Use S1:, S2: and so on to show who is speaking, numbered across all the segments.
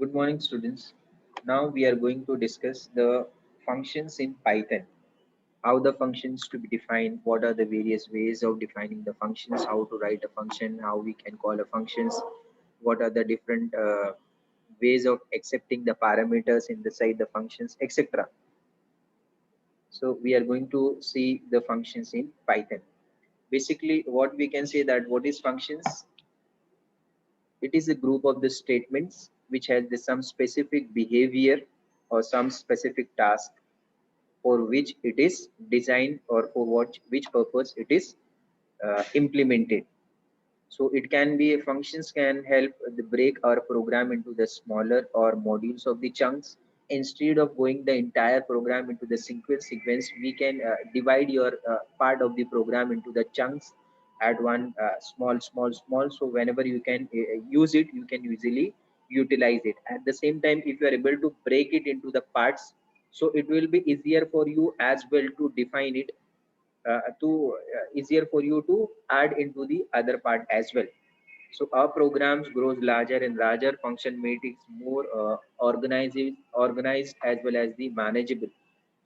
S1: Good morning, students. Now we are going to discuss the functions in Python. How the functions to be defined, what are the various ways of defining the functions, how to write a function, how we can call a functions, what are the different ways of accepting the parameters inside the functions, etc. So we are going to see the functions in Python. Basically, what we can say that what is functions? It is a group of the statements which has some specific behavior or some specific task for which it is designed or for which purpose it is implemented. So it can be functions can help the break our program into the smaller or modules of the chunks. Instead of going the entire program into the sequence, we can divide your part of the program into the chunks at one small. So whenever you can use it, you can easily utilize it. At the same time, if you are able to break it into the parts, so it will be easier for you as well to define it to easier for you to add into the other part as well. So our programs grows larger and larger, function made it more organized as well as the manageable.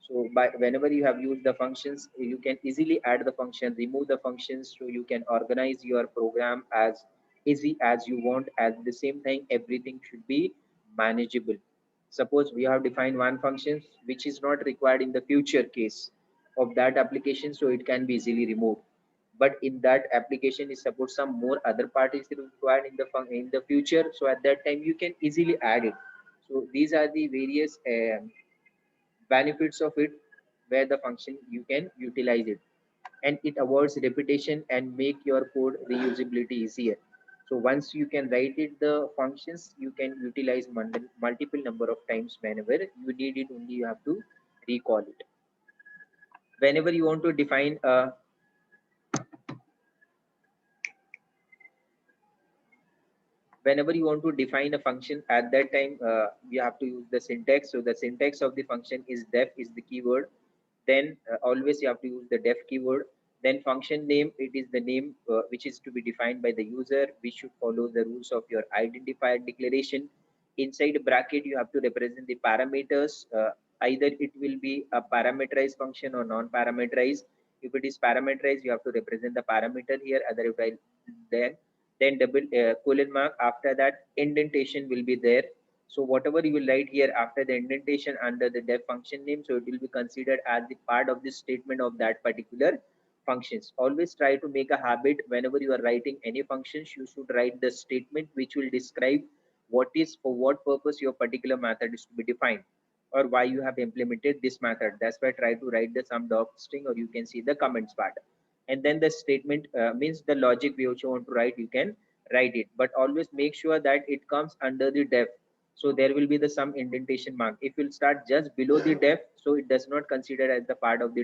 S1: So by whenever you have used the functions, you can easily add the function, remove the functions, so you can organize your program as easy as you want. At the same time, everything should be manageable. Suppose we have defined one function which is not required in the future case of that application, so it can be easily removed. But in that application is suppose some more other part is required in the future, so at that time you can easily add it. So these are the various benefits of it, where the function you can utilize it, and it avoids repetition and make your code reusability easier. So once you can write it the functions, you can utilize multiple number of times. Whenever you need it, only you have to recall it. Whenever you want to define a whenever you want to define a function, at that time you have to use the syntax. So the syntax of the function is def is the keyword. Then always you have to use the def keyword. Then function name, it is the name which is to be defined by the user. We should follow the rules of your identifier declaration. Inside bracket you have to represent the parameters. Either it will be a parameterized function or non-parameterized. If it is parameterized, you have to represent the parameter here. Otherwise, then double colon mark. After that, indentation will be there. So whatever you will write here after the indentation under the def function name, so it will be considered as the part of the statement of that particular functions. Always try to make a habit, whenever you are writing any functions, you should write the statement which will describe what is for what purpose your particular method is to be defined, or why you have implemented this method. That's why try to write the some doc string, or you can see the comments part. And then the statement means the logic which you want to write, you can write it, but always make sure that it comes under the def. So there will be the some indentation mark. If you'll start just below the def, so it does not consider as the part of the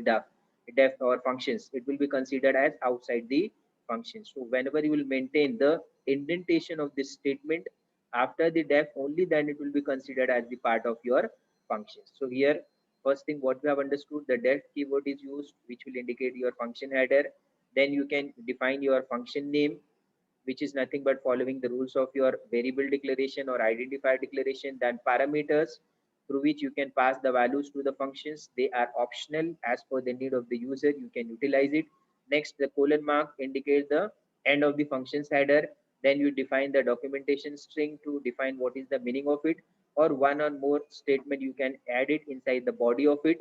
S1: def or functions. It will be considered as outside the function. So whenever you will maintain the indentation of this statement after the def, only then it will be considered as the part of your functions. So here, first thing what we have understood, the def keyword is used, which will indicate your function header. Then you can define your function name, which is nothing but following the rules of your variable declaration or identifier declaration. Then parameters, through which you can pass the values to the functions. They are optional as per the need of the user. You can utilize it. Next, the colon mark indicates the end of the functions header. Then you define the documentation string to define what is the meaning of it, or one or more statement you can add it inside the body of it.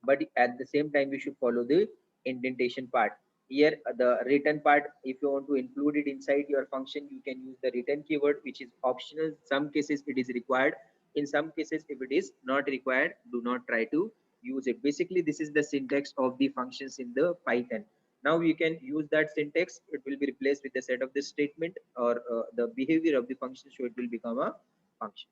S1: But at the same time you should follow the indentation part. Here the return part, if you want to include it inside your function, you can use the return keyword, which is optional. Some cases it is required, in some cases if it is not required, do not try to use it. Basically this is the syntax of the functions in the Python. Now you can use that syntax, it will be replaced with the set of this statement, or the behavior of the function, so it will become a function.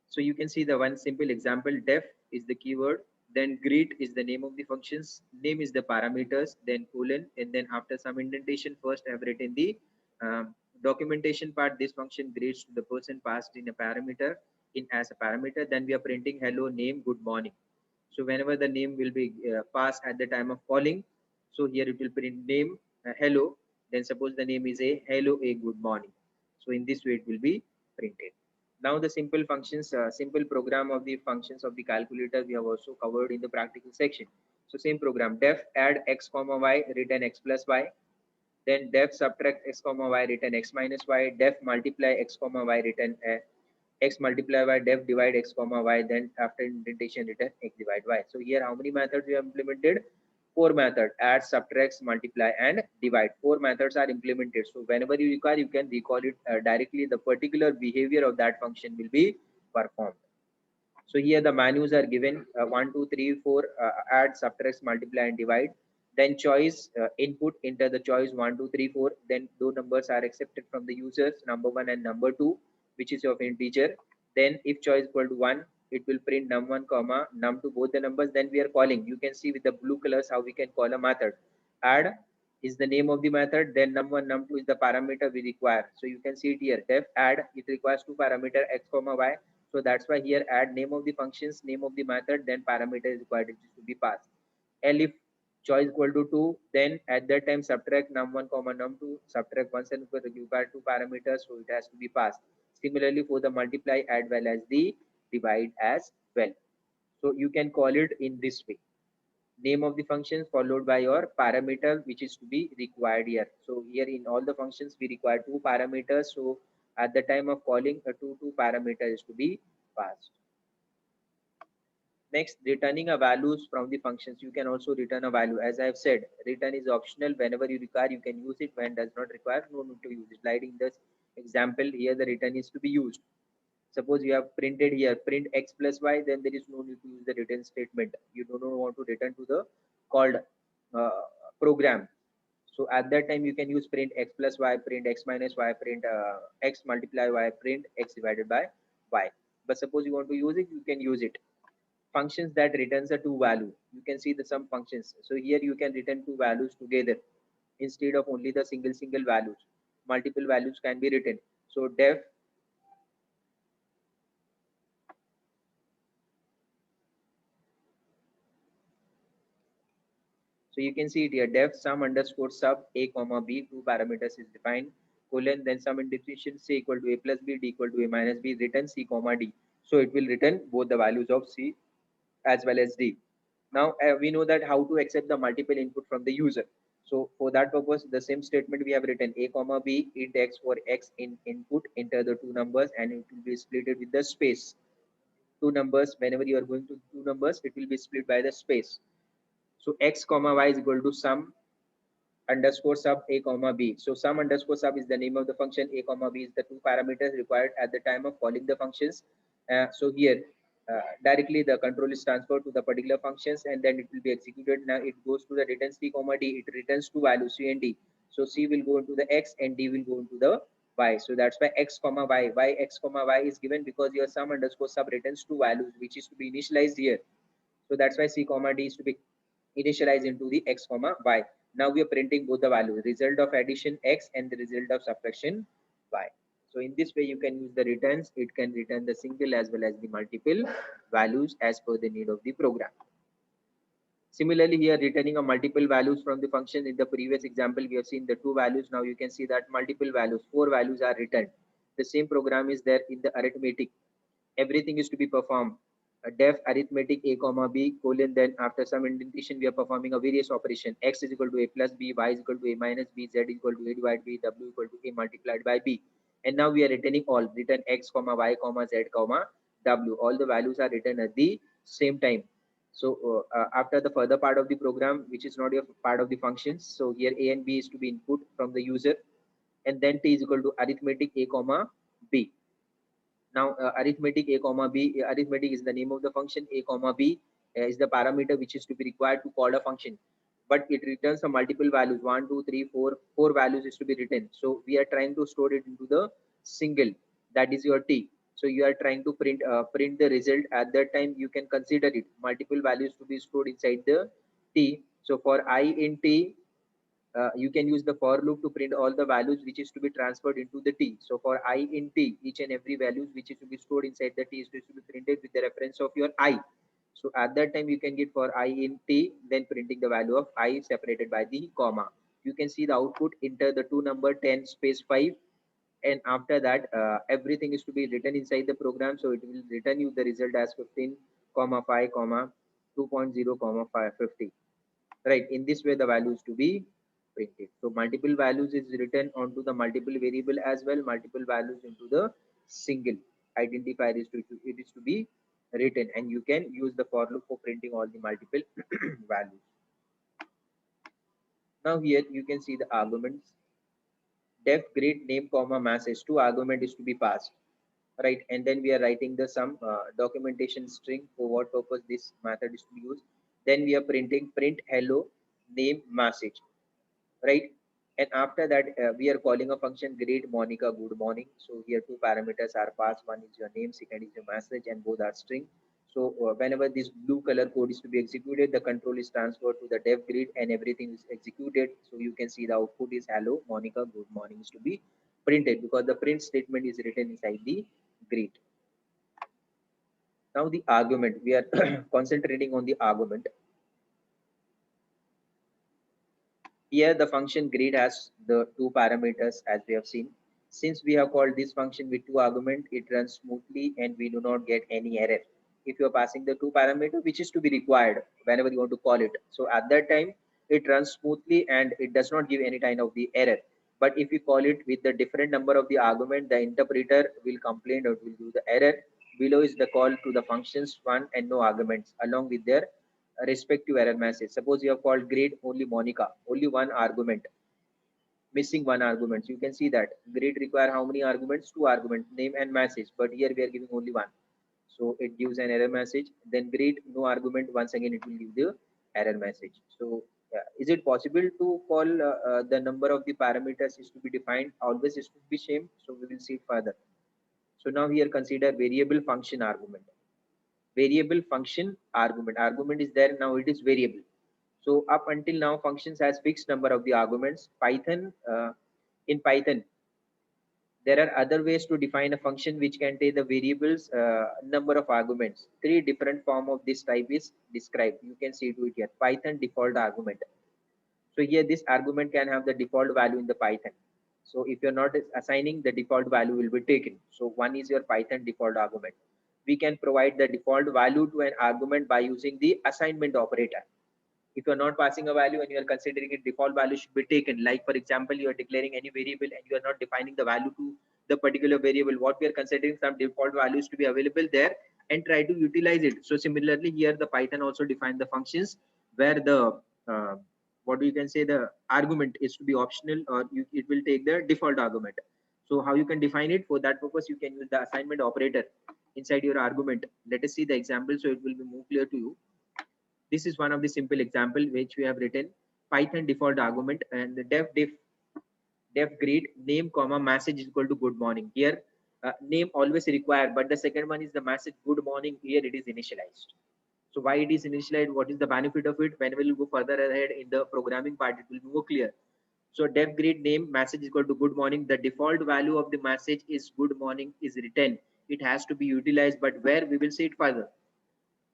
S1: So you can see the one simple example, def is the keyword, then greet is the name of the functions, name is the parameters, then colon, and then after some indentation, first I have written the documentation part. This function greets to the person passed in a parameter, in as a parameter. Then we are printing hello, name, good morning. So whenever the name will be passed at the time of calling, so here it will print name hello. Then suppose the name is a hello, a good morning. So in this way it will be printed. Now the simple functions, simple program of the functions of the calculator we have also covered in the practical section. So same program, def add x comma y, return x plus y. Then def subtract x comma y, return x minus y. Def multiply x comma y, return x multiply y. Def divide x comma y. Then after indentation, return x divide y. So here how many methods we have implemented? Four methods: add, subtract, multiply, and divide. Four methods are implemented. So whenever you require, you can recall it directly. The particular behavior of that function will be performed. So here the menus are given 1, 2, 3, 4, add, subtract, multiply, and divide. Then choice input, enter the choice 1, 2, 3, 4. Then two numbers are accepted from the users, number 1 and number 2, which is of integer. Then if choice equal to 1, it will print num1 comma num2 both the numbers. Then we are calling. You can see with the blue colors how we can call a method. Add is the name of the method. Then num1 num2 is the parameter we require. So you can see it here. Def add, it requires two parameter x comma y. So that's why here add name of the functions, name of the method, then parameter is required to be passed. Elif choice equal to 2, then at that time subtract num1 comma num2, subtract once and required two parameters, so it has to be passed. Similarly for the multiply as well as the divide as well. So you can call it in this way. Name of the function followed by your parameter which is to be required here. So here in all the functions we require two parameters. So at the time of calling a two parameter is to be passed. Next, returning a values from the functions. You can also return a value. As I have said, return is optional. Whenever you require, you can use it. When does not require, no need to use it. Like in this example, here the return is to be used. Suppose you have printed here print x plus y, then there is no need to use the return statement. You do not want to return to the called uh, program. So at that time you can use print x plus y, print x minus y, print x multiply y, print x divided by y. But suppose you want to use it, you can use it. Functions that returns a two value. You can see the some functions. So here you can return two values together instead of only the single values. Multiple values can be written. So def So you can see it here, def sum underscore sub a comma b, two parameters is defined, colon, then sum indentation c equal to a plus b, d equal to a minus b, return c comma d. So it will return both the values of c as well as d. Now we know that how to accept the multiple input from the user. So for that purpose, the same statement we have written a comma b int x for x in input, enter the two numbers and it will be split with the space. Two numbers, whenever you are going to two numbers, it will be split by the space. So x comma y is equal to sum underscore sub a comma b. So sum underscore sub is the name of the function. A comma b is the two parameters required at the time of calling the functions. So here directly the control is transferred to the particular functions and then it will be executed. Now it goes to the return c comma d. It returns two values c and d. So c will go into the x and d will go into the y. So that's why x comma y. Why x comma y is given? Because your sum underscore sub returns two values which is to be initialized here. So that's why c comma d is to be initialized into the x comma y. Now we are printing both the values, result of addition x and the result of subtraction y. So in this way you can use the returns. It can return the single as well as the multiple values as per the need of the program. Similarly, here returning a multiple values from the function. In the previous example, we have seen the two values. Now you can see that multiple values, four values are returned. The same program is there in the arithmetic. Everything is to be performed. A def arithmetic a comma b colon, then after some indentation we are performing a various operation. X is equal to a plus b, y is equal to a minus b, z is equal to a divided b, w equal to a multiplied by b. And now we are returning all. Return x comma y comma z comma w. All the values are written at the same time. So after the further part of the program, which is not a part of the functions, so here a and b is to be input from the user, and then t is equal to arithmetic a comma b. Now arithmetic a comma b, arithmetic is the name of the function, a comma b is the parameter which is to be required to call a function, but it returns a multiple values, 1 2 3 4, four values is to be written. So we are trying to store it into the single, that is your t. So you are trying to print the result. At that time you can consider it multiple values to be stored inside the t. So for I in t, you can use the for loop to print all the values which is to be transferred into the t. So for I in t, each and every values which is to be stored inside the t is to be printed with the reference of your I. So at that time you can get for I in t, then printing the value of I separated by the comma. You can see the output, enter the two number 10 space 5, and after that everything is to be written inside the program. So it will return you the result as 15 comma 5 comma 2.0 comma 550, right? In this way the values to be printed. So multiple values is written onto the multiple variable as well, multiple values into the single identifier is to it is to be written, and you can use the for loop for printing all the multiple values. Now here you can see the arguments. Def grade name comma message, two argument is to be passed, right? And then we are writing the some documentation string for what purpose this method is to be used. Then we are printing print hello name message, right? And after that we are calling a function greet Monica good morning. So here two parameters are passed, one is your name, second is your message, and both are string. So whenever this blue color code is to be executed, the control is transferred to the dev grid and everything is executed. So you can see the output is hello Monica good morning is to be printed because the print statement is written inside the grid. Now the argument, we are concentrating on the argument. Here the function greet has the two parameters as we have seen. Since we have called this function with two arguments, it runs smoothly and we do not get any error. If you are passing the two parameter, which is to be required whenever you want to call it. So at that time, it runs smoothly and it does not give any kind of the error. But if you call it with the different number of the argument, the interpreter will complain or will do the error. Below is the call to the functions one and no arguments along with their respective error message. Suppose you have called grade only Monica, only one argument, missing one argument. So you can see that grade require how many arguments? Two arguments, name and message. But here we are giving only one. So it gives an error message. Then grade no argument. Once again, it will give the error message. So is it possible to call the number of the parameters is to be defined? Always is to be same. So we will see it further. So now here consider variable function argument. Variable function argument. Argument is there, now it is variable. So up until now functions has fixed number of the arguments. In Python there are other ways to define a function which can take the variables number of arguments. Three different form of this type is described. You can see it here. Python default argument. So here this argument can have the default value in the Python. So if you're not assigning, the default value will be taken. So one is your Python default argument. We can provide the default value to an argument by using the assignment operator. If you're not passing a value and you are considering it, default value should be taken. Like for example, you are declaring any variable and you are not defining the value to the particular variable. What we are considering some default values to be available there and try to utilize it. So similarly here the Python also define the functions where the what you can say the argument is to be optional or it will take the default argument. So how you can define it? For that purpose, you can use the assignment operator inside your argument. Let us see the example so it will be more clear to you. This is one of the simple example which we have written. Python default argument and the def greet name comma message is equal to good morning. Here name always required, but the second one is the message good morning. Here it is initialized. So why it is initialized? What is the benefit of it? When we will go further ahead in the programming part, it will be more clear. So def greet name message is equal to good morning. The default value of the message is good morning is written. It has to be utilized, but where we will see it further.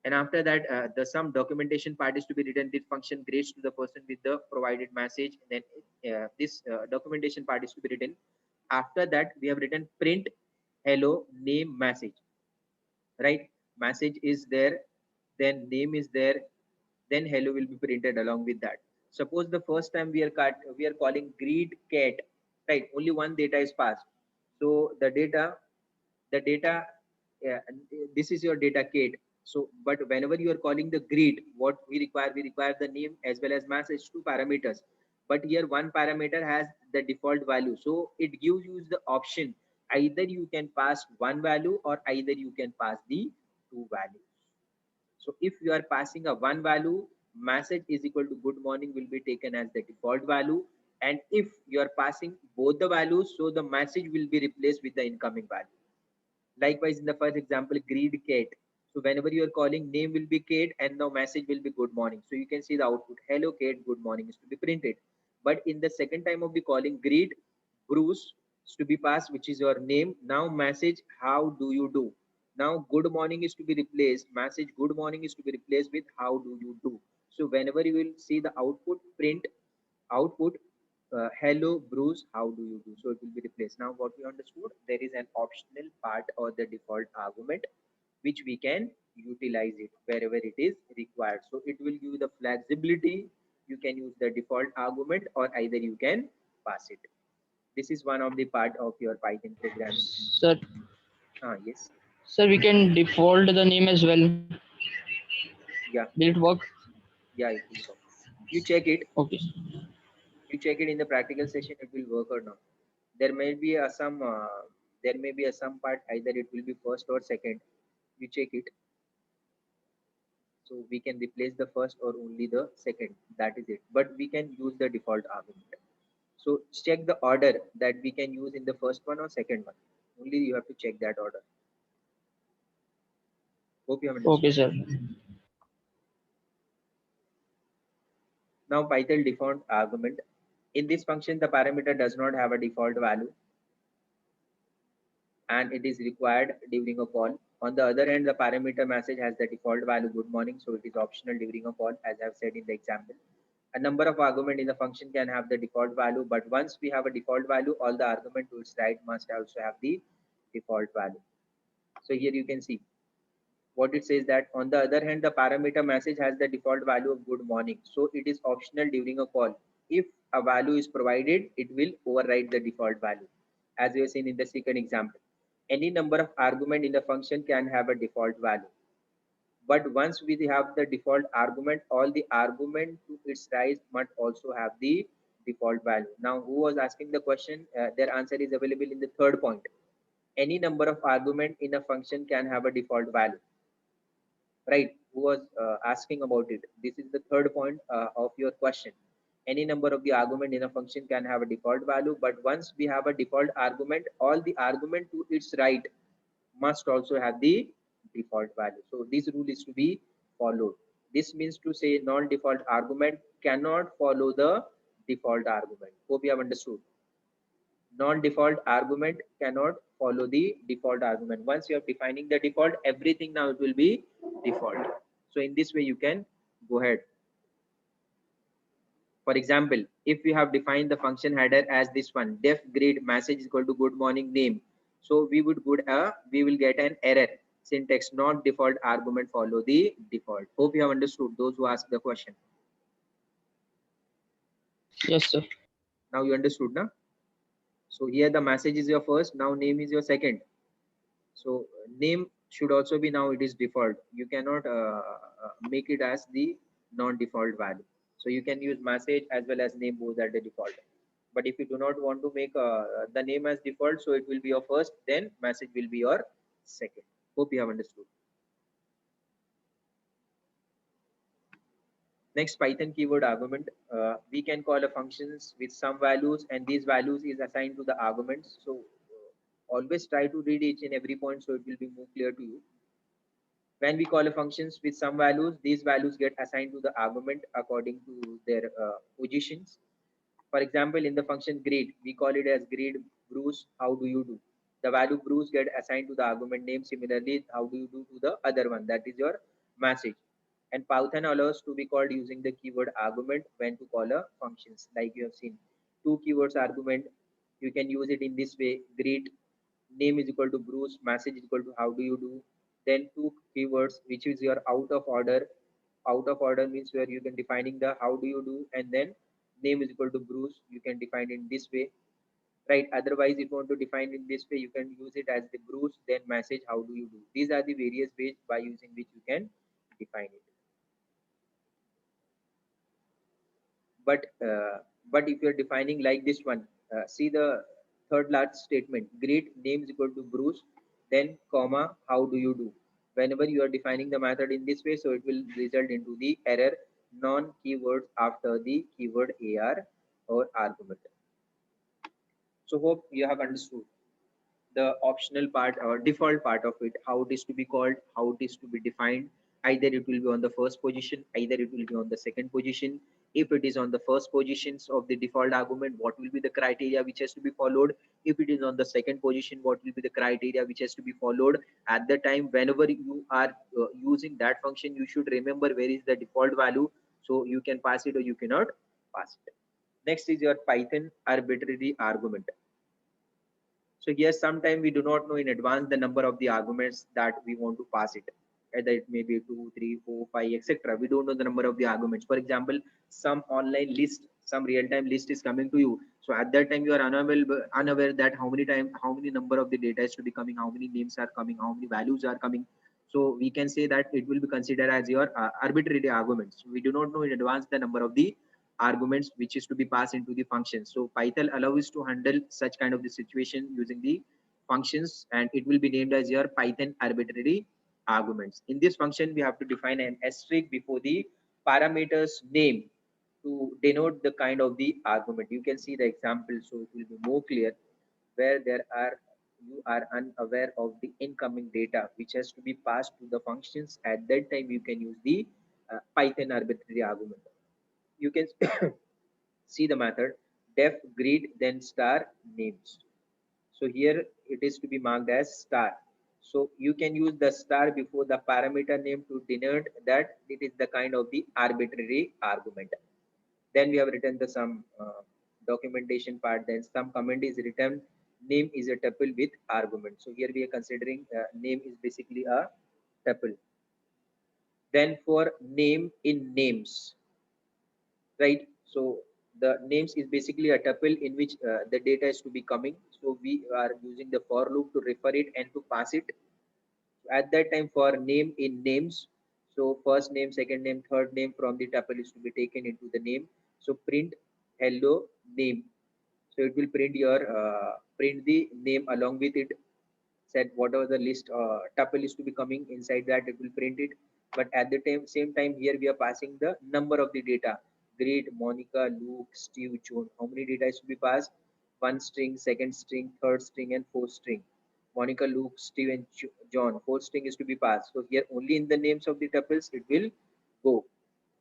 S1: And after that the some documentation part is to be written. This function grades to the person with the provided message. Then this documentation part is to be written. After that we have written print hello name message, right? Message is there, then name is there, then hello will be printed along with that. Suppose the first time we are calling greet cat, right? Only one data is passed. So the data this is your data cat. So but whenever you are calling the greet, what we require the name as well as message, two parameters. But here one parameter has the default value, so it gives you the option either you can pass one value or either you can pass the two values. So if you are passing a one value, message is equal to good morning will be taken as the default value. And if you are passing both the values, so the message will be replaced with the incoming value. Likewise, in the first example, greet Kate. So whenever you are calling, name will be Kate and now message will be good morning. So you can see the output, hello Kate, good morning is to be printed. But in the second time of the calling, greet Bruce is to be passed, which is your name. Now message, how do you do? Now good morning is to be replaced. Message good morning is to be replaced with how do you do? So whenever you will see the output, print output hello Bruce, how do you do? So it will be replaced. Now what we understood, there is an optional part or the default argument which we can utilize it wherever it is required. So it will give the flexibility. You can use the default argument or either you can pass it. This is one of the part of your Python programming.
S2: Sir,
S1: Yes.
S2: sir, we can default the name as well.
S1: Yeah.
S2: Will it work?
S1: Yeah, it will work. You check it.
S2: Okay.
S1: You check it in the practical session. It will work or not. There may be a some. There may be a some part either it will be first or second. You check it. So we can replace the first or only the second. That is it. But we can use the default argument. So check the order that we can use in the first one or second one. Only you have to check that order. Hope you have
S2: Okay,
S1: understood.
S2: sir.
S1: Now Python default argument. In this function, the parameter does not have a default value and it is required during a call. On the other hand, the parameter message has the default value good morning, so it is optional during a call, as I've said in the example. A number of argument in the function can have the default value, but once we have a default value, all the argument to its right must also have the default value. So here you can see what it says, that on the other hand, the parameter message has the default value of good morning, so it is optional during a call. If a value is provided, it will override the default value, as we have seen in the second example. Any number of argument in the function can have a default value, but once we have the default argument, all the argument to its right must also have the default value. Now who was asking the question, their answer is available in the third point. Any number of argument in a function can have a default value, right? Who was asking about it? This is the third point of your question. Any number of the argument in a function can have a default value, but once we have a default argument, all the argument to its right must also have the default value. So this rule is to be followed. This means to say non-default argument cannot follow the default argument. Hope you have understood. Non-default argument cannot follow the default argument. Once you are defining the default, everything now it will be default. So in this way you can go ahead. For example, if we have defined the function header as this one, def greet message is equal to good morning name, so we will get an error, syntax not default argument follow the default. Hope you have understood, those who asked the question.
S2: Yes, sir.
S1: Now you understood, na? So here the message is your first, now name is your second. So name should also be, now it is default. You cannot make it as the non-default value. So you can use message as well as name both at the default. But if you do not want to make the name as default, so it will be your first, then message will be your second. Hope you have understood. Next, Python keyword argument. We can call a functions with some values, and these values is assigned to the arguments. So always try to read each and every point so it will be more clear to you. When we call a functions with some values, these values get assigned to the argument according to their positions. For example, in the function greet, we call it as greet Bruce, how do you do? The value Bruce get assigned to the argument name. Similarly, how do you do to the other one, that is your message. And Python allows to be called using the keyword argument when to call a functions. Like you have seen, two keywords argument, you can use it in this way: greet name is equal to Bruce, message is equal to how do you do. Then two keywords, which is your out of order. Out of order means where you can defining the how do you do, and then name is equal to Bruce, you can define it in this way, right? Otherwise, if you want to define in this way, you can use it as the Bruce, then message how do you do. These are the various ways by using which you can define it. But if you're defining like this one, see the third last statement: greet name is equal to Bruce, then comma how do you do. Whenever you are defining the method in this way, so it will result into the error non keywords after the keyword AR or argument. So hope you have understood the optional part or default part of it, how it is to be called, how it is to be defined. Either it will be on the first position, either it will be on the second position. If it is on the first positions of the default argument, what will be the criteria which has to be followed? If it is on the second position, what will be the criteria which has to be followed? At the time whenever you are using that function, you should remember where is the default value, so you can pass it or you cannot pass it. Next is your Python arbitrary argument. So here sometime we do not know in advance the number of the arguments that we want to pass it. Either it may be 2, 3, 4, 5, etc. We don't know the number of the arguments. For example, some online list, some real-time list is coming to you. So at that time you are unaware that how many number of the data is to be coming, how many names are coming, how many values are coming. So we can say that it will be considered as your arbitrary arguments. We do not know in advance the number of the arguments which is to be passed into the function. So Python allows to handle such kind of the situation using the functions, and it will be named as your Python arbitrary arguments. In this function, we have to define an asterisk before the parameter's name to denote the kind of the argument. You can see the example, so it will be more clear where you are unaware of the incoming data which has to be passed to the functions. At that time, you can use the Python arbitrary argument. You can see the method def greet then star names. So here it is to be marked as star. So you can use the star before the parameter name to denote that it is the kind of the arbitrary argument. Then we have written the some documentation part. Then some comment is written name is a tuple with argument. So here we are considering name is basically a tuple. Then for name in names, right? So the names is basically a tuple in which the data is to be coming. So we are using the for loop to refer it and to pass it. At that time for name in names, so first name, second name, third name from the tuple is to be taken into the name. So print hello name. So it will print your print the name along with it. Said whatever the list tuple is to be coming inside that, it will print it. But at the same time here we are passing the number of the data. Great, Monica, Luke, Steve, John. How many data is to be passed? One string, second string, third string, and fourth string. Monica, Luke, Steve, and John. Fourth string is to be passed. So here only in the names of the tuples it will go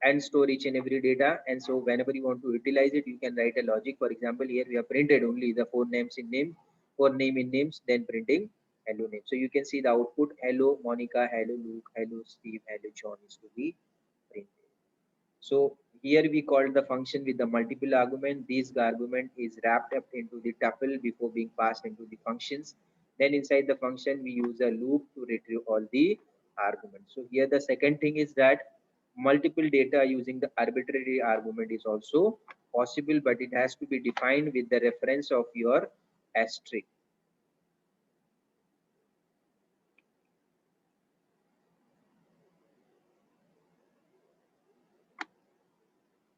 S1: and store each and every data. And so whenever you want to utilize it, you can write a logic. For example, here we have printed only the four names in name, four name in names, then printing hello name. So you can see the output hello Monica, hello Luke, hello Steve, hello John is to be printed. So here we called the function with the multiple argument. This argument is wrapped up into the tuple before being passed into the functions. Then inside the function, we use a loop to retrieve all the arguments. So here the second thing is that multiple data using the arbitrary argument is also possible, but it has to be defined with the reference of your asterisk.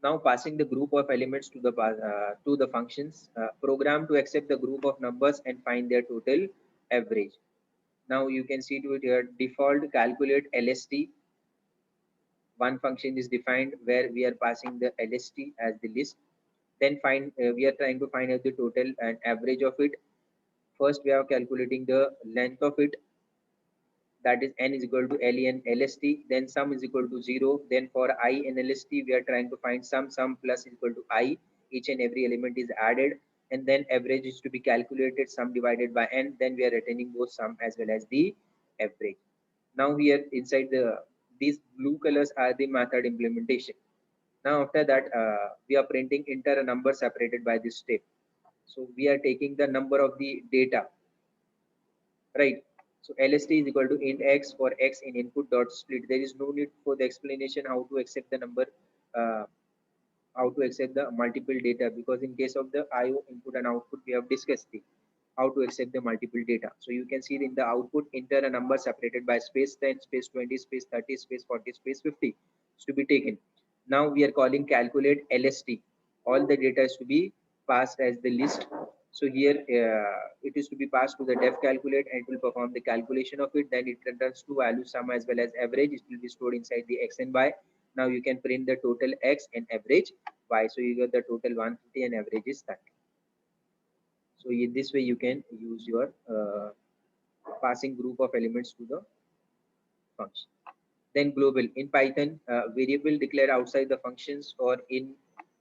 S1: Now passing the group of elements to the functions, program to accept the group of numbers and find their total average. Now you can see to it here default calculate LST. One function is defined where we are passing the LST as the list. Then we are trying to find out the total and average of it. First we are calculating the length of it, that is n is equal to len lst, then sum is equal to 0. Then for I in lst we are trying to find sum plus is equal to I. Each and every element is added, and then average is to be calculated, sum divided by n. Then we are returning both sum as well as the average. Now here inside these blue colors are the method implementation. Now after that we are printing enter a number separated by this step. So we are taking the number of the data, right? So LST is equal to int x for x in input dot split. There is no need for the explanation how to accept the number, uh, how to accept the multiple data, because in case of the IO input and output, we have discussed the how to accept the multiple data. So you can see in the output, enter a number separated by space 10, space 20, space 30, space 40, space 50 is to be taken. Now we are calling calculate LST. All the data is to be passed as the list. So here it is to be passed to the def calculate and it will perform the calculation of it. Then it returns two values, sum as well as average. It will be stored inside the x and y. Now you can print the total x and average y. So you get the total 150 and average is 30. So in this way you can use your passing group of elements to the function. Then global in Python, variable declared outside the functions or in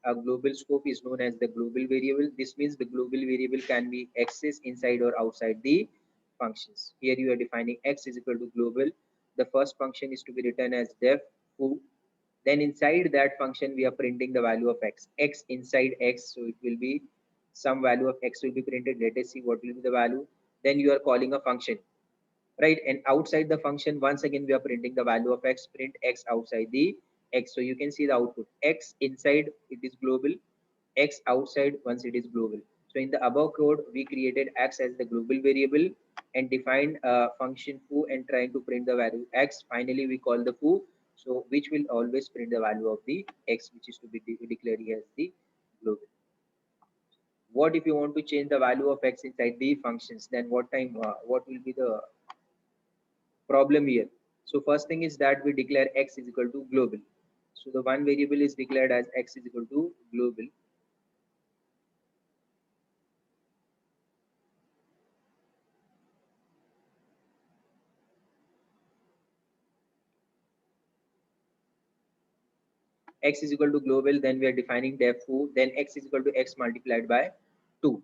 S1: a global scope is known as the global variable. This means the global variable can be accessed inside or outside the functions. Here you are defining x is equal to global. The first function is to be written as def foo. Then inside that function, we are printing the value of x inside x. So it will be some value of x will be printed. Let us see what will be the value. Then you are calling a function, right? And outside the function, once again, we are printing the value of x, print x outside the x. So you can see the output, x inside it is global, x outside once it is global. So in the above code, we created x as the global variable and defined a function foo and trying to print the value x. Finally, we call the foo, so which will always print the value of the x, which is to be declared here as the global. What if you want to change the value of x inside the functions? Then what will be the problem here? So first thing is that we declare x is equal to global. So the one variable is declared as x is equal to global. X is equal to global, then we are defining def foo, then x is equal to x multiplied by 2.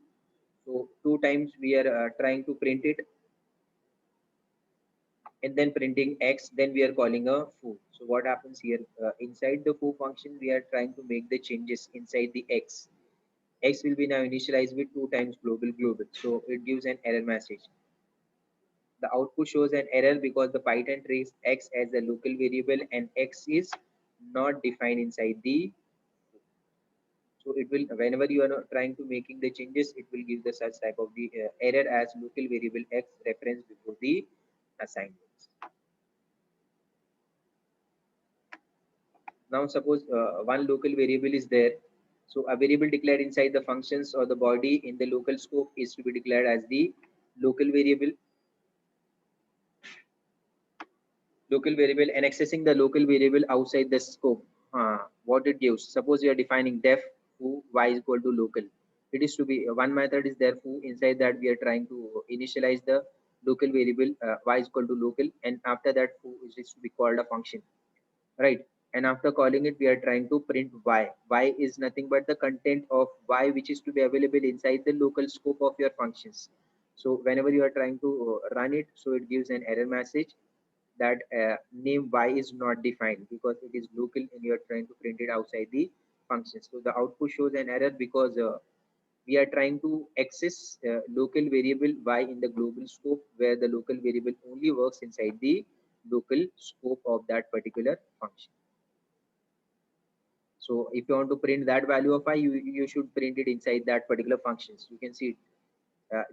S1: So 2 times we are trying to print it, and then printing x, then we are calling a foo. So what happens here, inside the foo function, we are trying to make the changes inside the x. X will be now initialized with 2 times global, so it gives an error message. The output shows an error because the Python treats x as a local variable and x is not defined inside the. So it will, whenever you are trying to making the changes, it will give the such type of the error as local variable x reference before the assignments. Now suppose one local variable is there. So a variable declared inside the functions or the body in the local scope is to be declared as the local variable. Local variable, and accessing the local variable outside the scope. What it gives, suppose you are defining def foo y is equal to local. It is to be one method is there foo, inside that we are trying to initialize the local variable y is equal to local, and after that foo is to be called a function, right? And after calling it, we are trying to print y is nothing but the content of y which is to be available inside the local scope of your functions. So whenever you are trying to run it, so it gives an error message that name y is not defined because it is local and you are trying to print it outside the function. So the output shows an error because we are trying to access local variable y in the global scope, where the local variable only works inside the local scope of that particular function. So if you want to print that value of y, you should print it inside that particular functions. You can see it.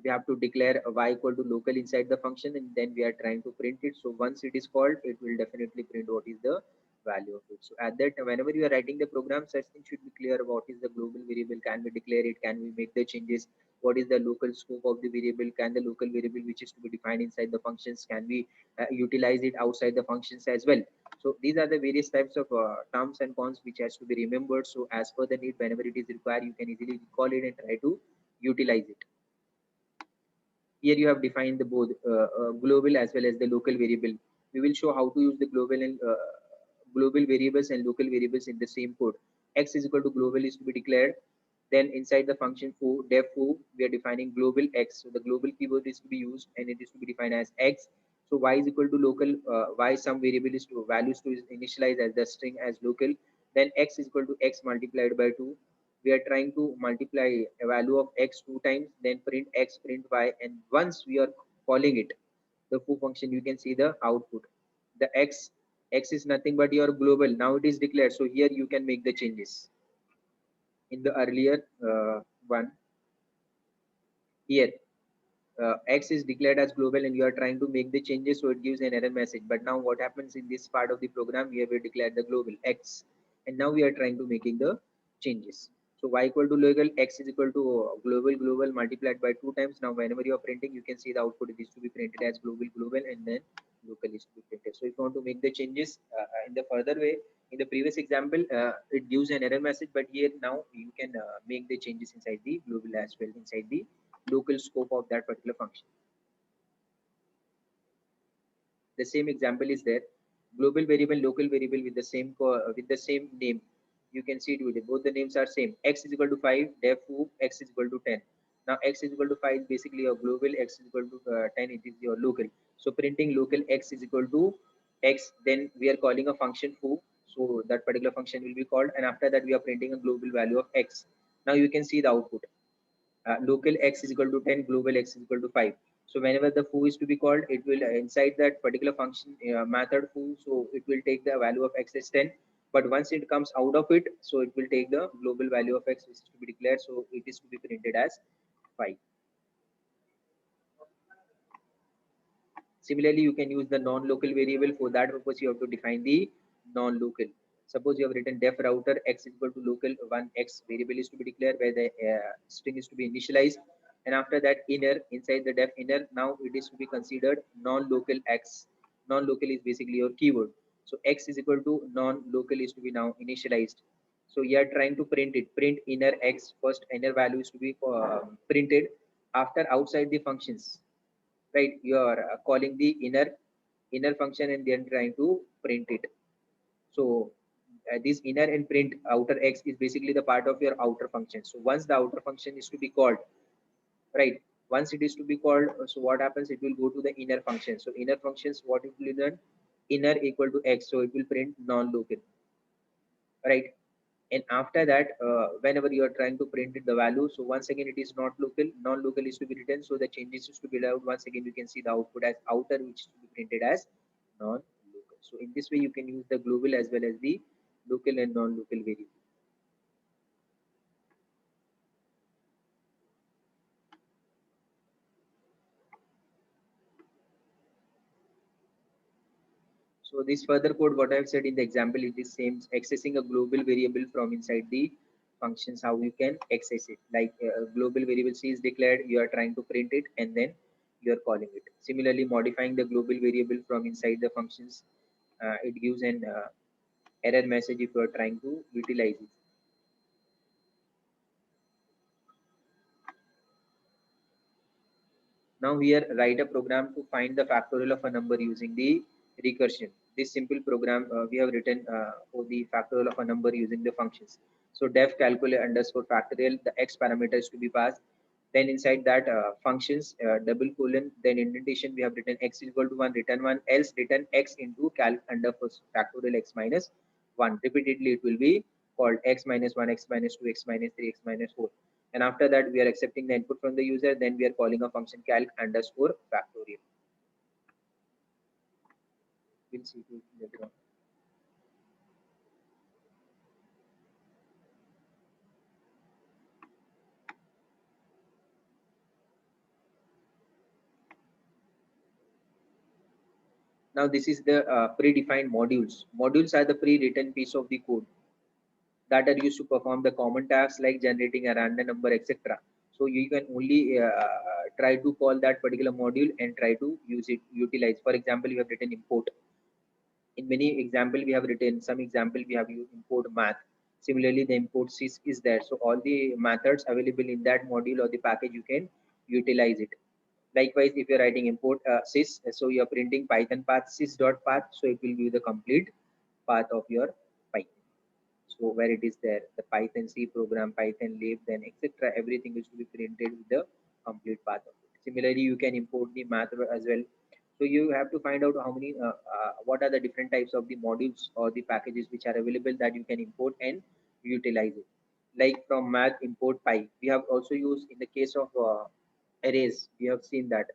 S1: We have to declare a y equal to local inside the function, and then we are trying to print it. So once it is called, it will definitely print what is the value of it. So at that, whenever you are writing the program, such thing should be clear. What is the global variable? Can we declare it? Can we make the changes? What is the local scope of the variable? Can the local variable which is to be defined inside the functions, can we utilize it outside the functions as well? So these are the various types of terms and cons which has to be remembered. So as per the need, whenever it is required, you can easily recall it and try to utilize it. Here you have defined the both global as well as the local variable. We will show how to use the global and global variables and local variables in the same code. X is equal to global is to be declared. Then inside the function foo, def foo, we are defining global x. So the global keyword is to be used and it is to be defined as x. So y is equal to local, y some variable is to values to initialize as the string as local. Then x is equal to x multiplied by 2. We are trying to multiply a value of x 2 times, then print x, print y, and once we are calling it, the foo function, you can see the output. The x is nothing but your global. Now it is declared. So here you can make the changes. In the earlier one, here x is declared as global and you are trying to make the changes, so it gives an error message. But now what happens in this part of the program, we have declared the global x, and now we are trying to making the changes. So y equal to local, x is equal to global multiplied by 2 times. Now whenever you are printing, you can see the output is to be printed as global, and then local is to be printed. So if you want to make the changes in the further way, in the previous example, it gives an error message, but here now you can make the changes inside the global as well, inside the local scope of that particular function. The same example is there. Global variable, local variable with the same name. You can see it with it. Both the names are same. X is equal to 5, therefore x is equal to 10. Now x is equal to 5 is basically your global, x is equal to 10, it is your local. So printing local x is equal to x, then we are calling a function foo. So that particular function will be called, and after that we are printing a global value of x. Now you can see the output. Local x is equal to 10, global x is equal to 5. So whenever the foo is to be called, it will inside that particular function method foo, so it will take the value of x as 10. But once it comes out of it, so it will take the global value of x which is to be declared, so it is to be printed as 5. Similarly, you can use the non-local variable. For that purpose, you have to define the non-local. Suppose you have written def router x is equal to local 1x variable is to be declared where the string is to be initialized, and after that inner, inside the def inner, now it is to be considered non-local x. Non-local is basically your keyword. So x is equal to non-local is to be now initialized. So you are trying to print it. Print inner x, first inner value is to be printed. After outside the functions, right, you are calling the inner function and then trying to print it. So this inner and print outer x is basically the part of your outer function. So once the outer function is to be called, right, once it is to be called, so what happens, it will go to the inner function. So inner functions, what it will learn, inner equal to x, so it will print non-local, right? And after that whenever you are trying to print it the value, so once again it is not local, non-local is to be written, so the changes is to be allowed. Once again you can see the output as outer, which is to be printed as non-local. So in this way you can use the global as well as the local and non-local variable. So this further code, what I've said in the example, it is same, accessing a global variable from inside the functions, how you can access it. Like a global variable C is declared, you are trying to print it, and then you are calling it. Similarly, modifying the global variable from inside the functions, it gives an error message if you are trying to utilize it. Now here write a program to find the factorial of a number using the recursion. This simple program we have written for the factorial of a number using the functions. So def calculate underscore factorial, the x parameters to be passed. Then inside that functions double colon, then indentation we have written x is equal to 1, return 1, else return x into calc underscore factorial x minus 1. Repeatedly it will be called x minus 1, x minus 2, x minus 3, x minus 4. And after that we are accepting the input from the user, then we are calling a function calc underscore factorial. We'll see it later on. Now this is the predefined modules. Modules are the pre-written piece of the code that are used to perform the common tasks like generating a random number, etc. So you can only try to call that particular module and try to use it, utilize. For example, you have written import. In many example we have written, some example we have used import math. Similarly, the import sys is there. So all the methods available in that module or the package, you can utilize it. Likewise, if you're writing import sys, so you're printing Python path sys.path, so it will give the complete path of your Python. So where it is there, the Python C program, Python lib, then etc. Everything is to be printed with the complete path of it. Similarly, you can import the math as well. So you have to find out how many, what are the different types of the modules or the packages which are available that you can import and utilize it. Like from math import py. We have also used in the case of arrays. We have seen that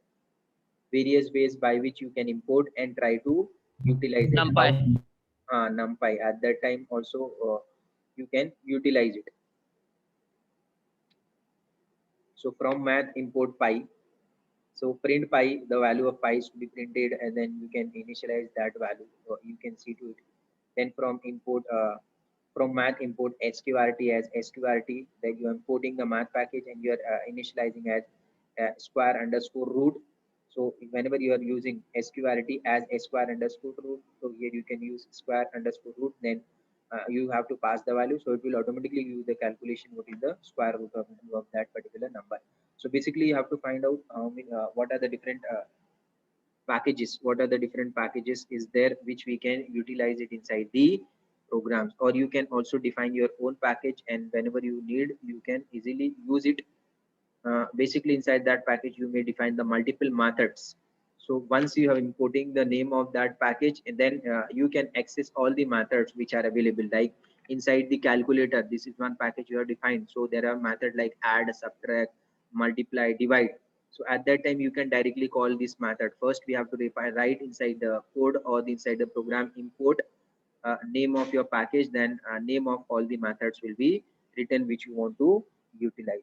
S1: various ways by which you can import and try to utilize it.
S2: NumPy.
S1: NumPy at that time also you can utilize it. So from math import py. So print py, the value of py is to be printed, and then you can initialize that value. So you can see to it. Then from import, from math import sqrt as sqrt. Then you are importing the math package and you are initializing as square underscore root. So whenever you are using sqrt as square underscore root, so here you can use square underscore root. Then you have to pass the value, so it will automatically use the calculation what is the square root of that particular number. So basically you have to find out how many, what are the different packages, what are the different packages is there which we can utilize it inside the programs, or you can also define your own package, and whenever you need you can easily use it. Basically inside that package you may define the multiple methods. So once you have importing the name of that package, and then you can access all the methods which are available, like inside the calculator. This is one package you have defined. So there are methods like add, subtract, multiply, divide. So at that time, you can directly call this method. First, we have to write inside the code or inside the program import name of your package, then name of all the methods will be written which you want to utilize.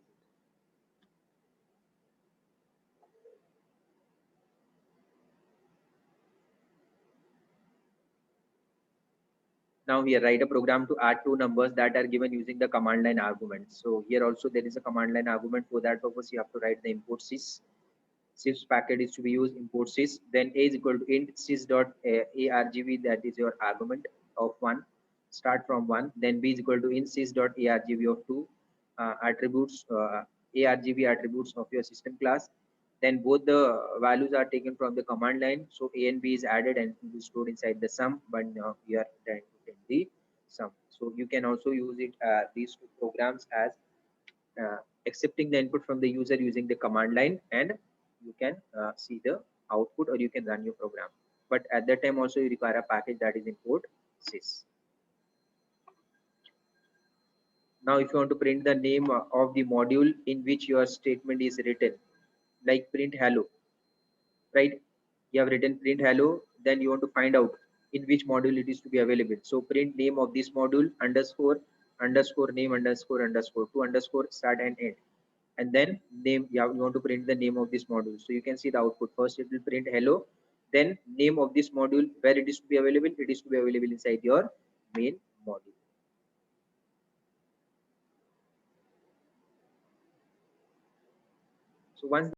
S1: Now here write a program to add two numbers that are given using the command line argument. So here also there is a command line argument. For that purpose, you have to write the import sys. Sys packet is to be used, import sys. Then a is equal to int sys dot argv, that is your argument of 1. Start from 1. Then b is equal to int sys dot argv of 2. Attributes argv attributes of your system class. Then both the values are taken from the command line. So a and b is added and will be stored inside the sum. But we are trying to get the sum. So you can also use it these two programs as accepting the input from the user using the command line, and you can see the output, or you can run your program. But at that time also you require a package, that is import sys. Now if you want to print the name of the module in which your statement is written, like print hello, right? You have written print hello, then you want to find out in which module it is to be available. So print name of this module underscore underscore name underscore underscore to underscore start and end. And then name, you want to print the name of this module. So you can see the output. First it will print hello, then name of this module, where it is to be available. It is to be available inside your main module. So once